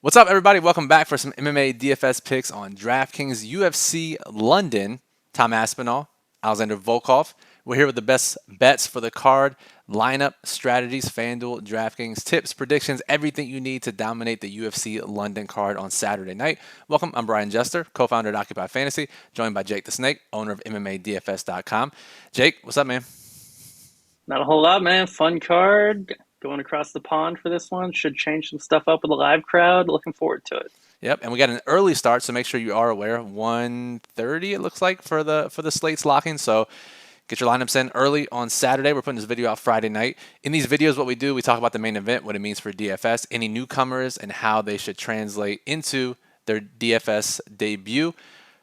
What's up, everybody? Welcome back for some MMA DFS picks on DraftKings UFC London. Tom Aspinall, Alexander Volkov. We're here with the best bets for the card, lineup, strategies, FanDuel, DraftKings, tips, predictions, everything you need to dominate the UFC London card on Saturday night. Welcome. I'm Brian Jester, co-founder at Occupy Fantasy, joined by Jake the Snake, owner of MMADFS.com. Jake, what's up, man? Not a whole lot, man. Fun card. Going across the pond for this one. Should change some stuff up with a live crowd. Looking forward to it. Yep, and we got an early start, so make sure you are aware. 1:30 it looks like for the slates locking. So get your lineups in early on Saturday. We're putting this video out Friday night. In these videos, what we do, we talk about the main event, what it means for DFS, any newcomers, and how they should translate into their DFS debut,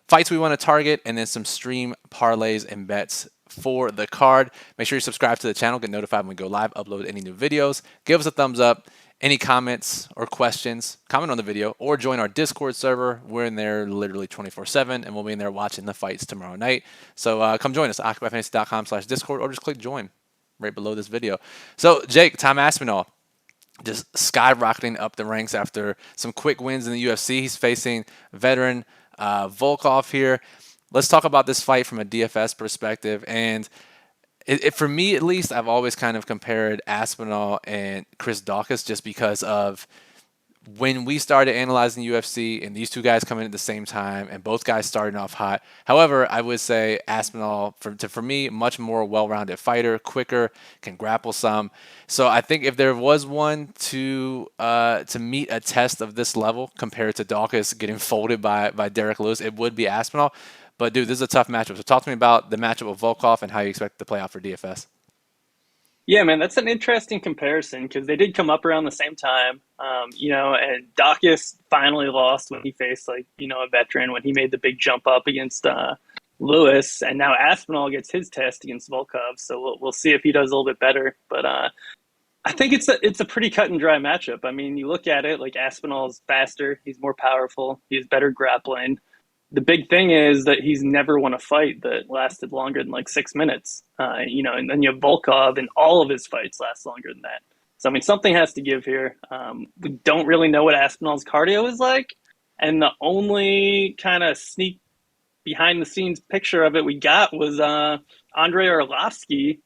fights we want to target, and then some stream parlays and bets for the card. Make sure you subscribe to the channel, get notified when we go live, upload any new videos. Give us a thumbs up. Any comments or questions, comment on the video or join our Discord server. We're in there literally 24/7 and we'll be in there watching the fights tomorrow night. So come join us at occupyfantasy.com/Discord or just click join right below this video. So Jake, Tom Aspinall, just skyrocketing up the ranks after some quick wins in the UFC. He's facing veteran Volkov here. Let's talk about this fight from a DFS perspective. And for me, at least, I've always kind of compared Aspinall and Chris Daukaus just because of when we started analyzing UFC and these two guys come in at the same time and both guys starting off hot. However, I would say Aspinall, for me, much more well-rounded fighter, quicker, can grapple some. So I think if there was one to meet a test of this level compared to Daukaus getting folded by Derek Lewis, it would be Aspinall. But, dude, this is a tough matchup. So talk to me about the matchup with Volkov and how you expect it to play out for DFS. Yeah, man, that's an interesting comparison because they did come up around the same time. And Dawkins finally lost when he faced a veteran when he made the big jump up against Lewis, and now Aspinall gets his test against Volkov. So we'll see if he does a little bit better. But I think it's a pretty cut and dry matchup. I mean, you look at it like Aspinall's faster, he's more powerful, he has better grappling. The big thing is that he's never won a fight that lasted longer than like 6 minutes. And then you have Volkov, and all of his fights last longer than that. So, I mean, something has to give here. We don't really know what Aspinall's cardio is like. And the only kind of sneak behind the scenes picture of it we got was Andrei Arlovsky.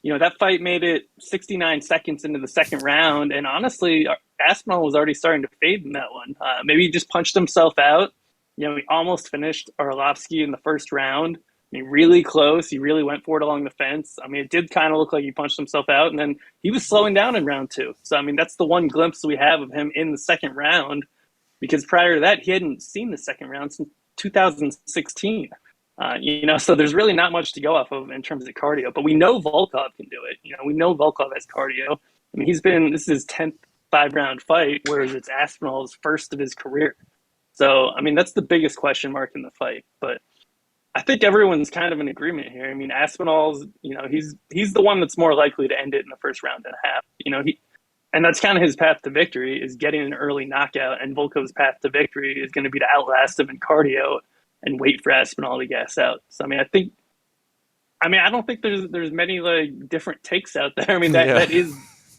That fight made it 69 seconds into the second round. And honestly, Aspinall was already starting to fade in that one. Maybe he just punched himself out. He almost finished Arlovsky in the first round. I mean, really close. He really went for it along the fence. I mean, it did kind of look like he punched himself out, and then he was slowing down in round two. So, I mean, that's the one glimpse we have of him in the second round, because prior to that, he hadn't seen the second round since 2016. So there's really not much to go off of in terms of cardio. But we know Volkov can do it. We know Volkov has cardio. I mean, this is his 10th five-round fight, whereas it's Aspinall's first of his career. So, I mean, that's the biggest question mark in the fight. But I think everyone's kind of in agreement here. I mean, Aspinall's, he's the one that's more likely to end it in the first round and a half. And that's kind of his path to victory, is getting an early knockout. And Volkov's path to victory is going to be to outlast him in cardio and wait for Aspinall to gas out. So, I don't think there's many different takes out there. I mean, that is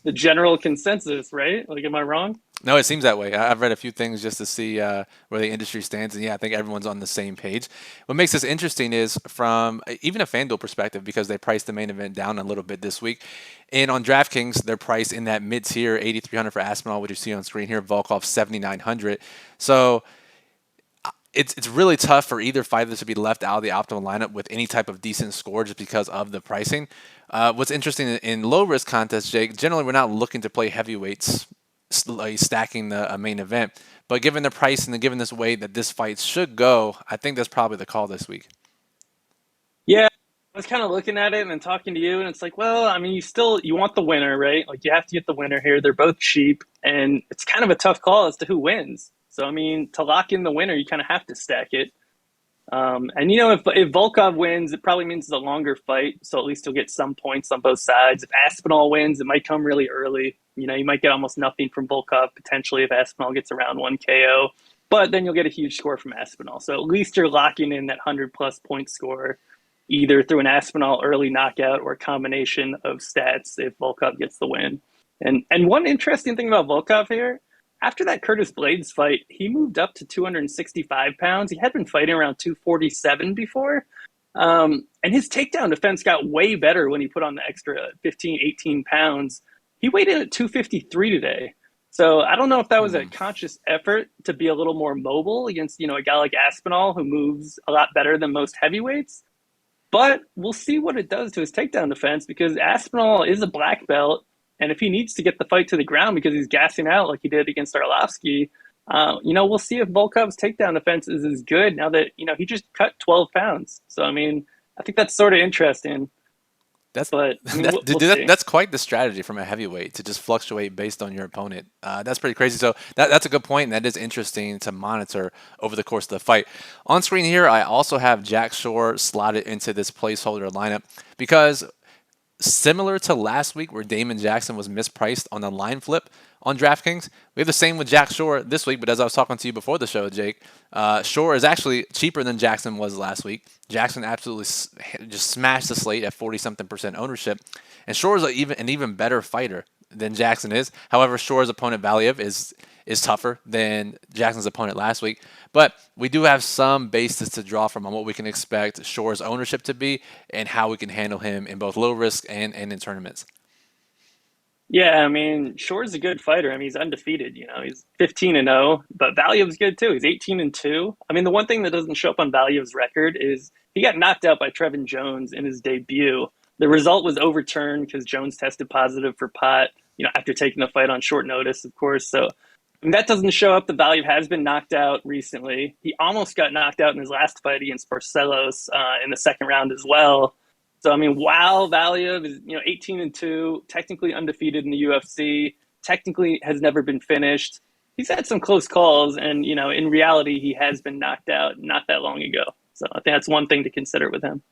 the general consensus, right? Like, am I wrong? No, it seems that way. I've read a few things just to see where the industry stands, and yeah, I think everyone's on the same page. What makes this interesting is from even a FanDuel perspective, because they priced the main event down a little bit this week, and on DraftKings they're priced in that mid-tier, 8,300 for Aspinall, which you see on screen here, Volkov 7,900. So it's really tough for either fighter to be left out of the optimal lineup with any type of decent score just because of the pricing. What's interesting in low-risk contests, Jake, generally we're not looking to play heavyweights stacking the main event. But given the price and given this way that this fight should go, I think that's probably the call this week. Yeah, I was kind of looking at it and then talking to you, and it's like, well, I mean, you want the winner, right? Like, you have to get the winner here. They're both cheap, and it's kind of a tough call as to who wins. So, I mean, to lock in the winner, you kind of have to stack it. If Volkov wins, it probably means it's a longer fight, so at least he'll get some points on both sides. If Aspinall wins, it might come really early. You might get almost nothing from Volkov potentially if Aspinall gets around 1 KO, but then you'll get a huge score from Aspinall. So at least you're locking in that 100-plus point score, either through an Aspinall early knockout or a combination of stats if Volkov gets the win. And one interesting thing about Volkov here, after that Curtis Blades fight, he moved up to 265 pounds. He had been fighting around 247 before. And his takedown defense got way better when he put on the extra 15, 18 pounds. He weighed in at 253 today. So I don't know if that was a Hmm. conscious effort to be a little more mobile against, a guy like Aspinall who moves a lot better than most heavyweights. But we'll see what it does to his takedown defense because Aspinall is a black belt. And if he needs to get the fight to the ground because he's gassing out like he did against Arlovsky, we'll see if Volkov's takedown defense is as good now that, he just cut 12 pounds. So, I mean, I think that's sort of interesting. That's But, I mean, that, we'll dude, see. that's quite the strategy from a heavyweight to just fluctuate based on your opponent. That's pretty crazy. So that's a good point, and that is interesting to monitor over the course of the fight. On screen here, I also have Jack Shore slotted into this placeholder lineup because similar to last week where Damon Jackson was mispriced on the line flip on DraftKings, we have the same with Jack Shore this week. But as I was talking to you before the show, Jake, Shore is actually cheaper than Jackson was last week. Jackson absolutely just smashed the slate at 40-something% ownership, and Shore is an even better fighter than Jackson is. However, Shore's opponent Valiev is tougher than Jackson's opponent last week. But we do have some basis to draw from on what we can expect Shore's ownership to be and how we can handle him in both low risk and in tournaments. Yeah, I mean, Shore's a good fighter. I mean, he's undefeated. He's 15-0, but Valiev's good too. He's 18-2. I mean, the one thing that doesn't show up on Valiev's record is he got knocked out by Trevin Jones in his debut. The result was overturned because Jones tested positive for pot, after taking the fight on short notice, of course. So and that doesn't show up. The Valiev has been knocked out recently. He almost got knocked out in his last fight against Barcelos in the second round as well. So I mean, while Valiev is 18-2, technically undefeated in the UFC, technically has never been finished. He's had some close calls, and in reality, he has been knocked out not that long ago. So I think that's one thing to consider with him.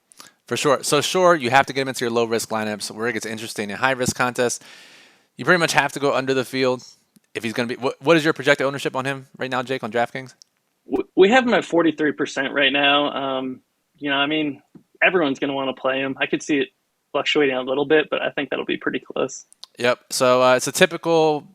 For sure. So sure, you have to get him into your low risk lineups where it gets interesting. In high risk contests, you pretty much have to go under the field if he's going to be. What is your projected ownership on him right now, Jake, on DraftKings? We have him at 43% right now. I mean, everyone's going to want to play him. I could see it fluctuating a little bit, but I think that'll be pretty close. Yep. So it's a typical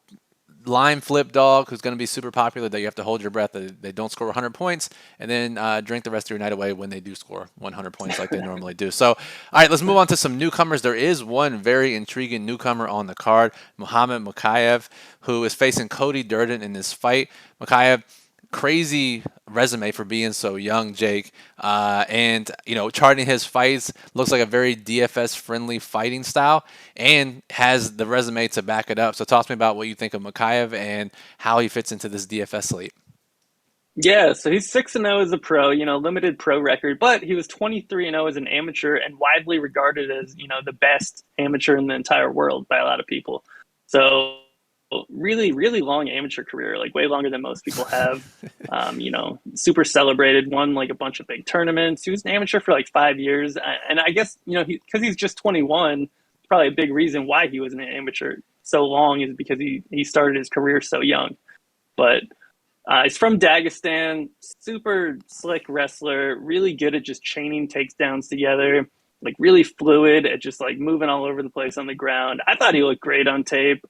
line flip dog who's going to be super popular that you have to hold your breath. They don't score 100 points and then drink the rest of your night away when they do score 100 points like they normally do. So, all right, let's move on to some newcomers. There is one very intriguing newcomer on the card, Muhammad Mukayev, who is facing Cody Durden in this fight. Mukayev, crazy resume for being so young, Jake. And charting his fights looks like a very DFS friendly fighting style, and has the resume to back it up. So, talk to me about what you think of Makayev and how he fits into this DFS slate. Yeah, so he's 6-0 as a pro, limited pro record, but he was 23-0 as an amateur and widely regarded as, the best amateur in the entire world by a lot of people. So really, really long amateur career, like way longer than most people have. Super celebrated, won like a bunch of big tournaments. He was an amateur for like 5 years. And I guess, because he's just 21, probably a big reason why he was an amateur so long is because he started his career so young. But he's from Dagestan, super slick wrestler, really good at just chaining takedowns together, like really fluid at just like moving all over the place on the ground. I thought he looked great on tape.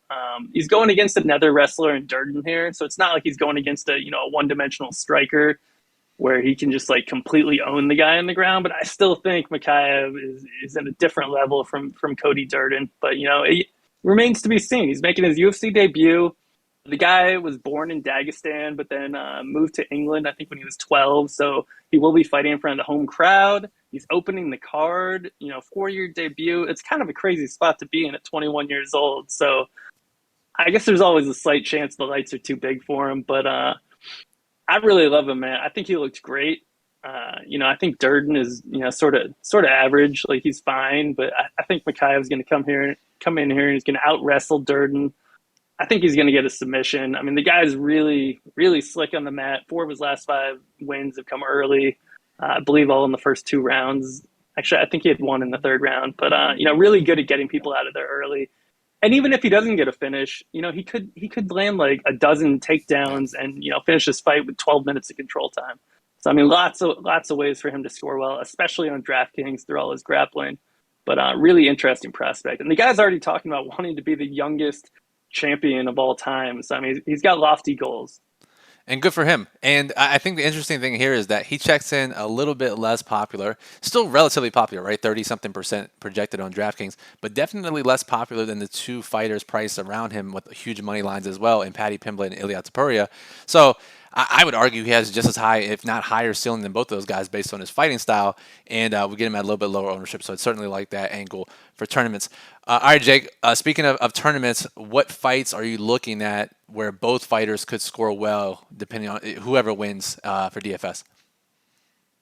He's going against another wrestler in Durden here, so it's not like he's going against a one-dimensional striker where he can just like completely own the guy on the ground. But I still think Makayev is at a different level from Cody Durden. But it remains to be seen. He's making his UFC debut. The guy was born in Dagestan, but then moved to England, I think, when he was 12. So he will be fighting in front of the home crowd. He's opening the card, 4-year debut. It's kind of a crazy spot to be in at 21 years old. So I guess there's always a slight chance the lights are too big for him. But I really love him, man. I think he looked great. I think Durden is, sort of average. Like, he's fine. But I think Makayev's going to come in here and he's going to out wrestle Durden. I think he's going to get a submission. I mean, the guy's really, really slick on the mat. 4 of his last 5 wins have come early. I believe all in the first 2 rounds. Actually, I think he had 1 in the 3rd round. But, really good at getting people out of there early. And even if he doesn't get a finish, he could land like a dozen takedowns and, finish this fight with 12 minutes of control time. So, I mean, lots of ways for him to score well, especially on DraftKings through all his grappling. But really interesting prospect. And the guy's already talking about wanting to be the youngest champion of all time. So I mean, he's got lofty goals. And good for him. And I think the interesting thing here is that he checks in a little bit less popular, still relatively popular, right? 30 something percent projected on DraftKings, but definitely less popular than the two fighters priced around him with huge money lines as well in Paddy Pimblett and Ilia Topuria. So I would argue he has just as high, if not higher, ceiling than both those guys based on his fighting style. And we get him at a little bit lower ownership. So I'd certainly like that angle for tournaments. All right, Jake, speaking of tournaments, what fights are you looking at where both fighters could score well, depending on whoever wins for DFS?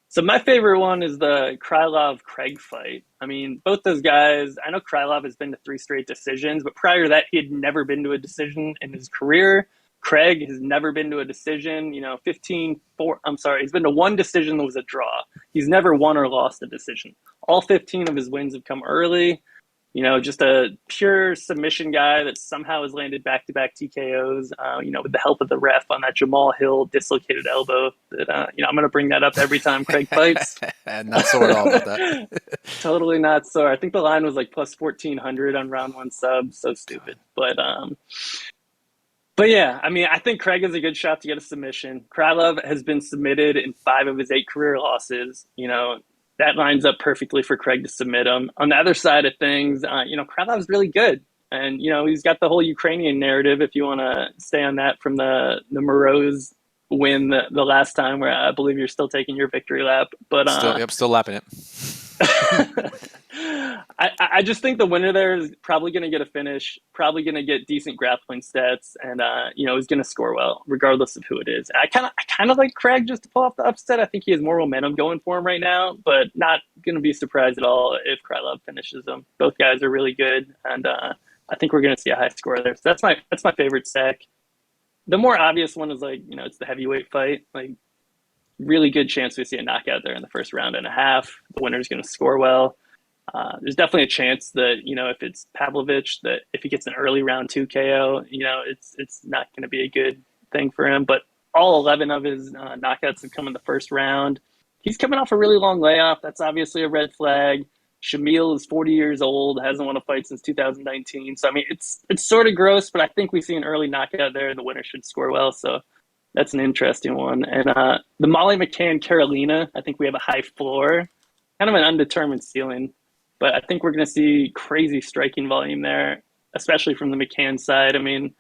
So my favorite one is the Krylov Craig fight. I mean, both those guys, I know Krylov has been to three straight decisions, but prior to that, he had never been to a decision in his career. Craig has never been to a decision, 15-4. I'm sorry, he's been to one decision that was a draw. He's never won or lost a decision. All 15 of his wins have come early. Just a pure submission guy that somehow has landed back-to-back TKOs, with the help of the ref on that Jamal Hill dislocated elbow that, I'm going to bring that up every time Craig fights. Not sore at all about that. Totally not sore. I think the line was like plus 1,400 on round one sub. So stupid. But yeah, I mean, I think Craig is a good shot to get a submission. Krylov has been submitted in 5 of his 8 career losses. That lines up perfectly for Craig to submit him. On the other side of things, Krylov's really good. And, he's got the whole Ukrainian narrative, if you want to stay on that, from the Moroz win the last time, where I believe you're still taking your victory lap. But still lapping it. I just think the winner there is probably going to get a finish, probably going to get decent grappling stats, and is going to score well regardless of who it is. And I kind of like Craig just to pull off the upset. I think he has more momentum going for him right now, but not going to be surprised at all if Krylov finishes him. Both guys are really good, and I think we're going to see a high score there. So that's my favorite stack. The more obvious one is it's the heavyweight fight. Really good chance we see a knockout there in the first round and a half. The winner's going to score well. There's definitely a chance that, if it's Pavlovich, that if he gets an early round 2 KO, it's not going to be a good thing for him. But all 11 of his knockouts have come in the first round. He's coming off a really long layoff. That's obviously a red flag. Shamil is 40 years old, hasn't won a fight since 2019. So, I mean, it's sort of gross, but I think we see an early knockout there, and the winner should score well. So that's an interesting one. And the Molly McCann Carolina, I think we have a high floor, kind of an undetermined ceiling. But I think we're going to see crazy striking volume there, especially from the McCann side. I mean,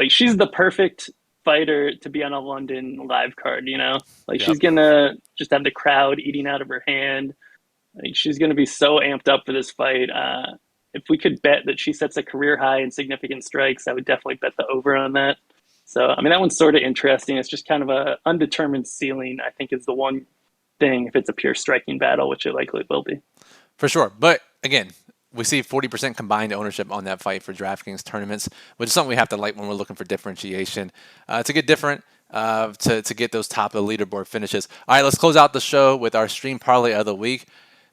she's the perfect fighter to be on a London live card, Yep. She's going to just have the crowd eating out of her hand. She's going to be so amped up for this fight. If we could bet that she sets a career high in significant strikes, I would definitely bet the over on that. So, I mean, that one's sort of interesting. It's just kind of a undetermined ceiling, I think, is the one thing if it's a pure striking battle, which it likely will be. For sure. But again, we see 40% combined ownership on that fight for DraftKings tournaments, which is something we have to like when we're looking for differentiation to get different, to get those top of the leaderboard finishes. All right, let's close out the show with our stream parlay of the week.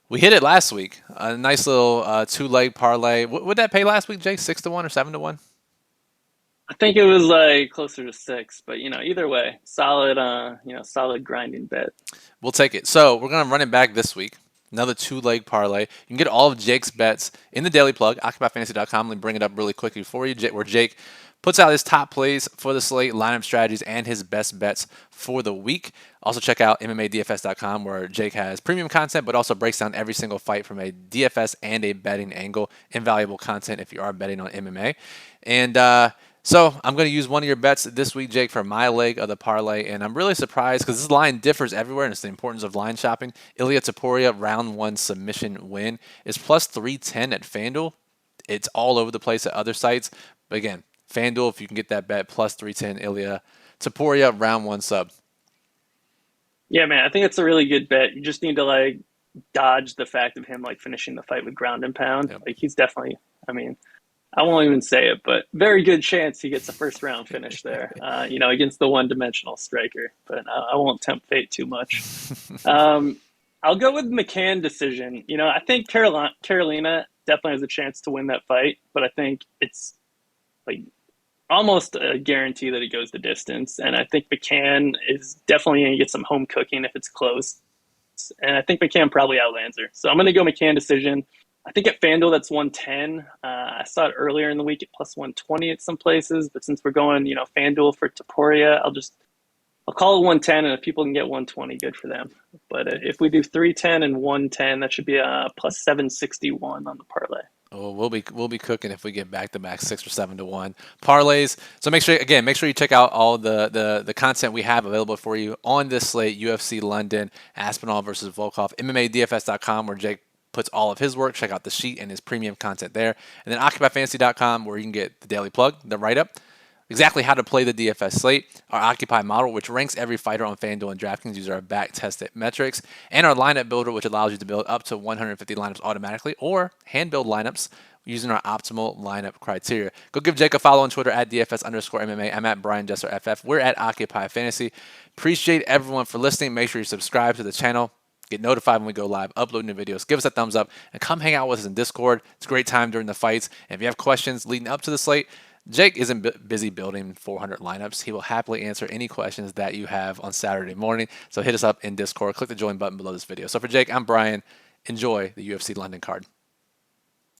We hit it last week. A nice little 2-leg parlay. What would that pay last week, Jake? 6-1 or 7-1? I think it was closer to 6, but either way, solid, solid grinding bet. We'll take it. So we're gonna run it back this week. Another 2-leg parlay. You can get all of Jake's bets in the daily plug, occupyfantasy.com. Let me bring it up really quickly for you, where Jake puts out his top plays for the slate, lineup strategies, and his best bets for the week. Also check out MMADFS.com, where Jake has premium content, but also breaks down every single fight from a DFS and a betting angle. Invaluable content if you are betting on MMA. And so I'm going to use one of your bets this week, Jake, for my leg of the parlay, and I'm really surprised because this line differs everywhere, and it's the importance of line shopping. Ilia Topuria, round 1 submission win, is plus 310 at FanDuel. It's all over the place at other sites, but again, FanDuel, if you can get that bet, plus 310, Ilia Topuria, round 1 sub. Yeah, man, I think it's a really good bet. You just need to dodge the fact of him finishing the fight with ground and pound. Yep. He's definitely, I won't even say it, but very good chance he gets a first round finish there, against the one-dimensional striker. But I won't tempt fate too much. I'll go with McCann decision. I think Carolina definitely has a chance to win that fight, but I think it's almost a guarantee that it goes the distance. And I think McCann is definitely going to get some home cooking if it's close. And I think McCann probably outlands her. So I'm going to go McCann decision. I think at FanDuel that's 110. I saw it earlier in the week at plus 120 at some places, but since we're going, FanDuel for Taporia, I'll call it 110, and if people can get 120, good for them. But if we do 310 and 110, that should be plus 761 on the parlay. Oh, we'll be cooking if we get back to back 6 or 7 to 1 parlays. So make sure you check out all the content we have available for you on this slate: UFC London, Aspinall versus Volkov, MMADFS.com, where Jake puts all of his work. Check out the sheet and his premium content there, and then OccupyFantasy.com, where you can get the daily plug, the write up, exactly how to play the DFS slate, our Occupy model, which ranks every fighter on FanDuel and DraftKings using our back-tested metrics, and our lineup builder, which allows you to build up to 150 lineups automatically or hand-build lineups using our optimal lineup criteria. Go give Jake a follow on Twitter at DFS_MMA. I'm at Brian Jesser FF. We're at Occupy Fantasy. Appreciate everyone for listening. Make sure you subscribe to the channel. Get notified when we go live, upload new videos. Give us a thumbs up, and come hang out with us in Discord. It's a great time during the fights. And if you have questions leading up to the slate, Jake isn't busy building 400 lineups. He will happily answer any questions that you have on Saturday morning. So hit us up in Discord. Click the join button below this video. So for Jake, I'm Brian. Enjoy the UFC London card.